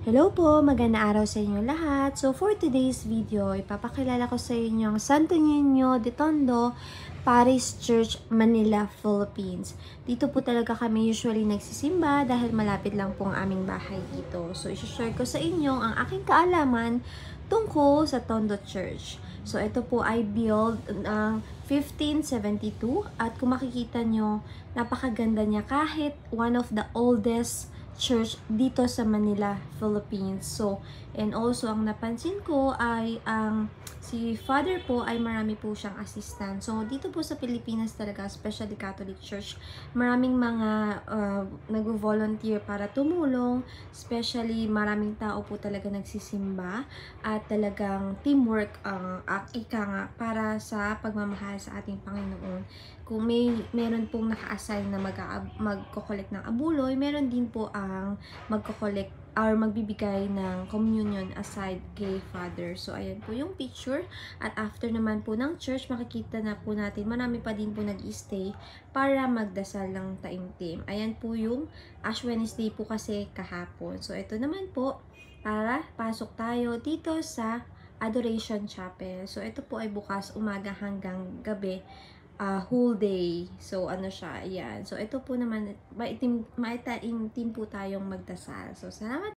Hello po, magandang araw sa inyo lahat. So for today's video, ipapakilala ko sa inyo ang Santo Niño de Tondo Parish Church, Manila, Philippines. Dito po talaga kami usually nagsisimba dahil malapit lang po ang aming bahay dito. So isi-share ko sa inyo ang aking kaalaman tungkol sa Tondo Church. So ito po ay build ng 1572 at kung makikita nyo, napakaganda niya kahit one of the oldest church dito sa Manila, Philippines. So, and also ang napansin ko ay si Father po ay marami po siyang assistant. So, dito po sa Pilipinas talaga, especially Catholic Church, maraming mga nag-volunteer para tumulong, especially maraming tao po talaga nagsisimba at talagang teamwork ang ika nga para sa pagmamahal sa ating Panginoon. Kung meron pong naka-assign na magko-collect ng abuloy, meron din po ang magko-collect or magbibigay ng communion aside kay Father. So, ayan po yung picture. At after naman po ng church, makikita na po natin, marami pa din po nag-stay para magdasal ng taimtim. Ayan po yung Ash Wednesday po kasi kahapon. So, ito naman po, para pasok tayo dito sa Adoration Chapel. So, ito po ay bukas umaga hanggang gabi. Whole day. So, ano siya, ayan. So, ito po naman, maitim po tayong magdasal. So, salamat